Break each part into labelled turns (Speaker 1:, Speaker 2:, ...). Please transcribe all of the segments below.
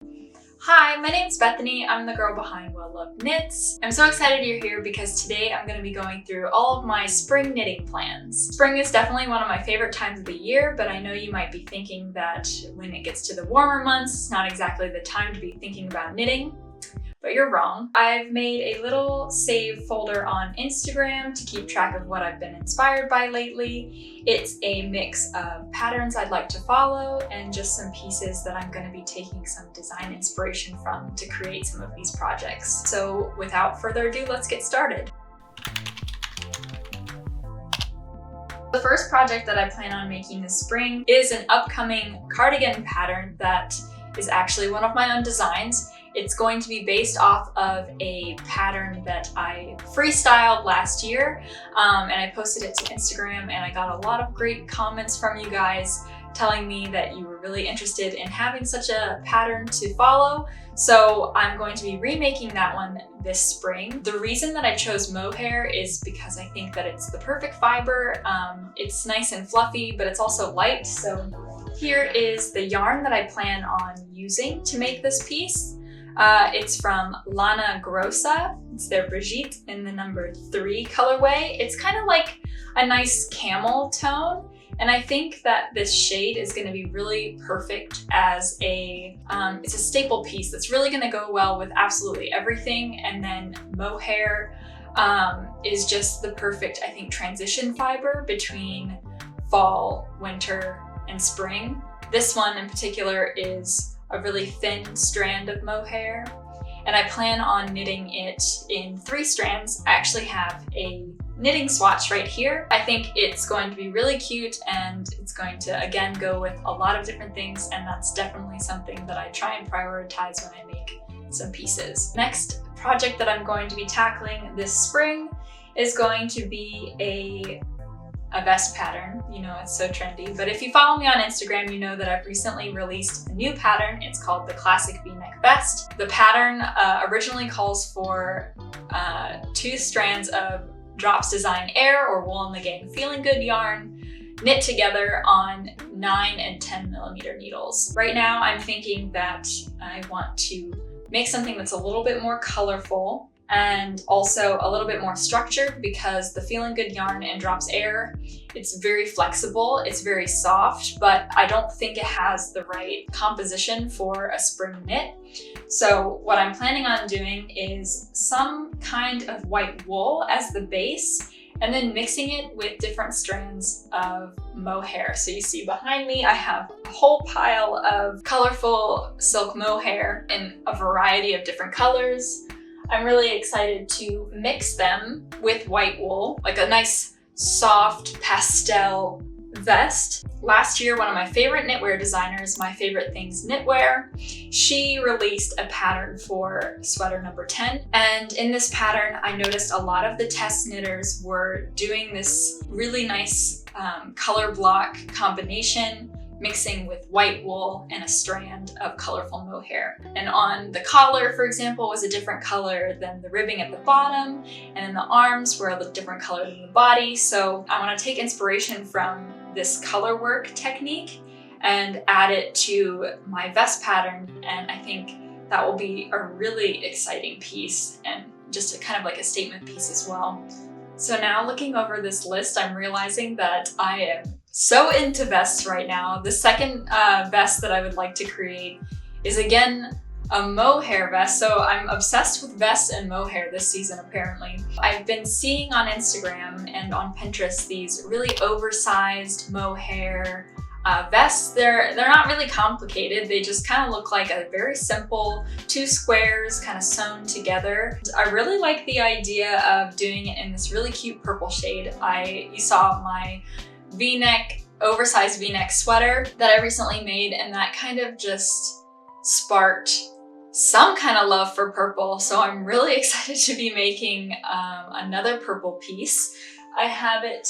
Speaker 1: Hi, my name's Bethany. I'm the girl behind Well Loved Knits. I'm so excited you're here because today I'm going to be going through all of my spring knitting plans. Spring is definitely one of my favorite times of the year, but I know you might be thinking that when it gets to the warmer months, it's not exactly the time to be thinking about knitting. But you're wrong. I've made a little save folder on Instagram to keep track of what I've been inspired by lately. It's a mix of patterns I'd like to follow and just some pieces that I'm going to be taking some design inspiration from to create some of these projects. So without further ado, let's get started. The first project that I plan on making this spring is an upcoming cardigan pattern that is actually one of my own designs. It's going to be based off of a pattern that I freestyled last year, and I posted it to Instagram, and I got a lot of great comments from you guys telling me that you were really interested in having such a pattern to follow. So I'm going to be remaking that one this spring. The reason that I chose mohair is because I think that it's the perfect fiber. It's nice and fluffy, but it's also light. So here is the yarn that I plan on using to make this piece. It's from Lana Grossa. It's their Brigitte in the number 3 colorway. It's kind of like a nice camel tone. And I think that this shade is going to be really perfect as it's a staple piece that's really going to go well with absolutely everything. And then mohair is just the perfect, I think, transition fiber between fall, winter, and spring. This one in particular is a really thin strand of mohair, and I plan on knitting it in 3 strands. I actually have a knitting swatch right here. I think it's going to be really cute, and it's going to again go with a lot of different things, and that's definitely something that I try and prioritize when I make some pieces. Next project that I'm going to be tackling this spring is going to be a vest pattern. You know, it's so trendy, but if you follow me on Instagram, you know that I've recently released a new pattern. It's called the Classic V-Neck Vest. The pattern originally calls for 2 strands of Drops Design Air or Wool in the Gang Feeling Good yarn knit together on 9 and 10 millimeter needles. Right now I'm thinking that I want to make something that's a little bit more colorful and also a little bit more structured, because the Feeling Good yarn in Drops Air, it's very flexible, it's very soft, but I don't think it has the right composition for a spring knit. So what I'm planning on doing is some kind of white wool as the base, and then mixing it with different strands of mohair. So you see behind me, I have a whole pile of colorful silk mohair in a variety of different colors. I'm really excited to mix them with white wool, like a nice soft pastel vest. Last year, one of my favorite knitwear designers, My Favorite Things Knitwear, she released a pattern for sweater number 10. And in this pattern, I noticed a lot of the test knitters were doing this really nice color block combination, mixing with white wool and a strand of colorful mohair. And on the collar, for example, was a different color than the ribbing at the bottom, and in the arms were a different color than the body. So I want to take inspiration from this color work technique and add it to my vest pattern, and I think that will be a really exciting piece and just a kind of like a statement piece as well. So now looking over this list, I'm realizing that I am so into vests right now. The second vest that I would like to create is again a mohair vest. So I'm obsessed with vests and mohair this season apparently. I've been seeing on Instagram and on Pinterest these really oversized mohair vests. They're not really complicated. They just kind of look like a very simple 2 squares kind of sewn together. I really like the idea of doing it in this really cute purple shade. You saw my V-neck, oversized V-neck sweater that I recently made, and that kind of just sparked some kind of love for purple. So I'm really excited to be making another purple piece. I have it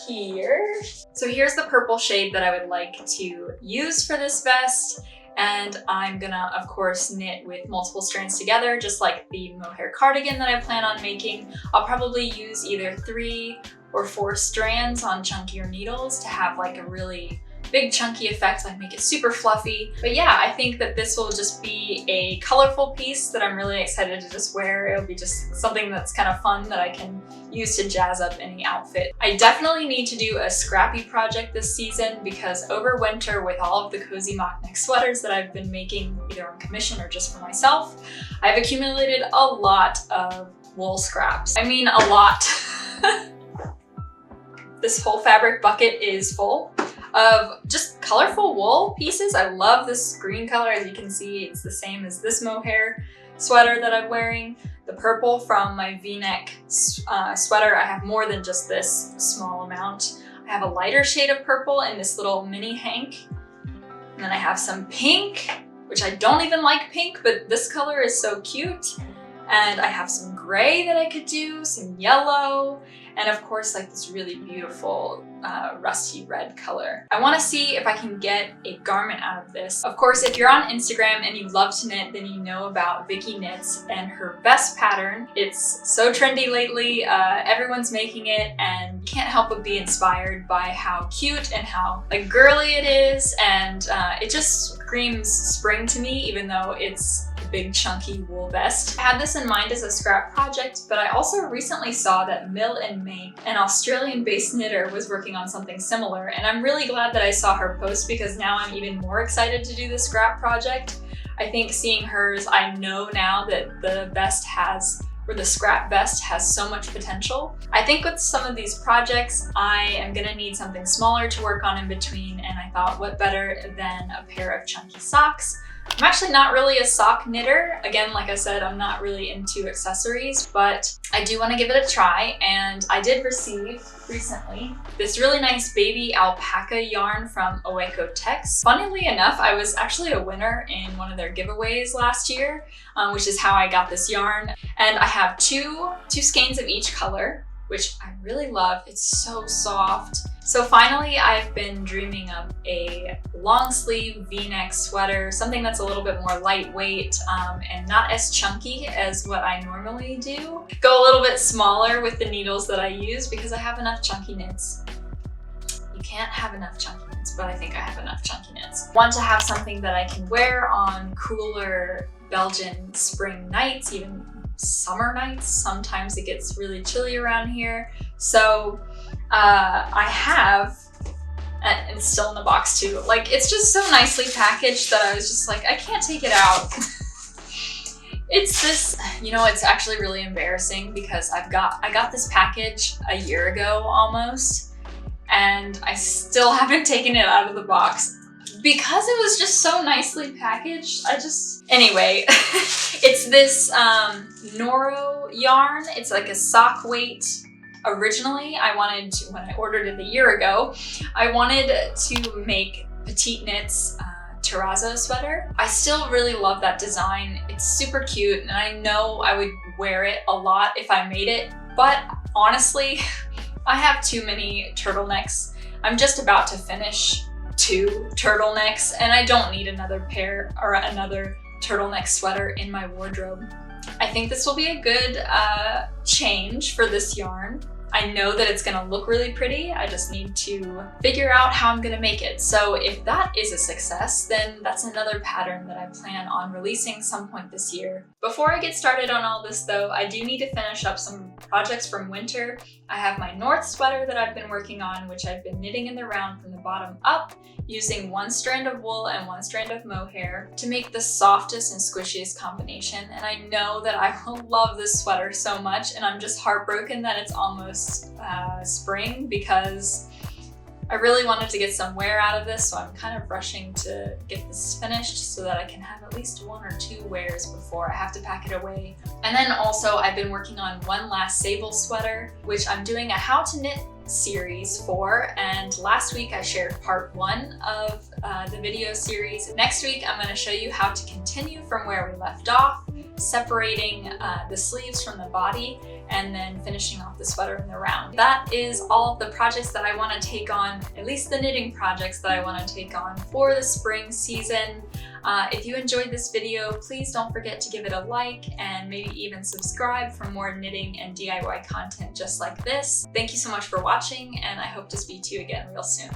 Speaker 1: here. So here's the purple shade that I would like to use for this vest. And I'm gonna, of course, knit with multiple strands together, just like the mohair cardigan that I plan on making. I'll probably use either 3 or 4 strands on chunkier needles to have like a really big chunky effect, like make it super fluffy. But yeah, I think that this will just be a colorful piece that I'm really excited to just wear. It'll be just something that's kind of fun that I can use to jazz up any outfit. I definitely need to do a scrappy project this season because over winter, with all of the cozy mock neck sweaters that I've been making either on commission or just for myself, I've accumulated a lot of wool scraps. I mean, a lot. This whole fabric bucket is full of just colorful wool pieces. I love this green color. As you can see, it's the same as this mohair sweater that I'm wearing. The purple from my V-neck sweater, I have more than just this small amount. I have a lighter shade of purple in this little mini hank. And then I have some pink, which I don't even like pink, but this color is so cute. And I have some gray that I could do, some yellow, and of course like this really beautiful rusty red color. I want to see if I can get a garment out of this. Of course, if you're on Instagram and you love to knit, then you know about Vicky Knits and her vest pattern. It's so trendy lately, everyone's making it, and you can't help but be inspired by how cute and how like girly it is, and it just screams spring to me, even though it's a big chunky wool vest. I had this in mind as a scrap project, but I also recently saw that Mill and Make, an Australian-based knitter, was working on something similar, and I'm really glad that I saw her post because now I'm even more excited to do the scrap project. I think seeing hers, I know now that the vest has, or the scrap vest has so much potential. I think with some of these projects, I am gonna need something smaller to work on in between, and I thought what better than a pair of chunky socks. I'm actually not really a sock knitter. Again, like I said, I'm not really into accessories, but I do want to give it a try, and I did receive recently this really nice baby alpaca yarn from Oeko Tex. Funnily enough, I was actually a winner in one of their giveaways last year, which is how I got this yarn. And I have two skeins of each color, which I really love. It's so soft. So finally, I've been dreaming of a long sleeve V-neck sweater, something that's a little bit more lightweight and not as chunky as what I normally do. Go a little bit smaller with the needles that I use because I have enough chunky knits. You can't have enough chunky knits, but I think I have enough chunky knits. Want to have something that I can wear on cooler Belgian spring nights, even summer nights. Sometimes it gets really chilly around here. So I have, and it's still in the box too, like it's just so nicely packaged that I was just like, I can't take it out. It's this, you know, it's actually really embarrassing because I got this package a year ago almost, and I still haven't taken it out of the box because it was just so nicely packaged. Anyway, it's this Noro yarn. It's like a sock weight. Originally, when I ordered it a year ago, I wanted to make petite knits terrazzo sweater. I still really love that design. It's super cute, and I know I would wear it a lot if I made it, but honestly, I have too many turtlenecks. I'm just about to finish 2 turtlenecks, and I don't need another pair or another turtleneck sweater in my wardrobe. I think this will be a good change for this yarn. I know that it's gonna look really pretty. I just need to figure out how I'm gonna make it. So if that is a success, then that's another pattern that I plan on releasing some point this year. Before I get started on all this though, I do need to finish up some projects from winter. I have my North sweater that I've been working on, which I've been knitting in the round from the bottom up, using 1 strand of wool and 1 strand of mohair to make the softest and squishiest combination. And I know that I will love this sweater so much, and I'm just heartbroken that it's almost spring because I really wanted to get some wear out of this, so I'm kind of rushing to get this finished so that I can have at least 1 or 2 wears before I have to pack it away. And then also I've been working on one last sable sweater, which I'm doing a how to knit series for, and last week I shared part 1 of the video series. Next week I'm going to show you how to continue from where we left off, separating the sleeves from the body and then finishing off the sweater in the round. That is all of the projects that I want to take on, at least the knitting projects that I want to take on for the spring season. If you enjoyed this video, please don't forget to give it a like and maybe even subscribe for more knitting and DIY content just like this. Thank you so much for watching, and I hope to speak to you again real soon.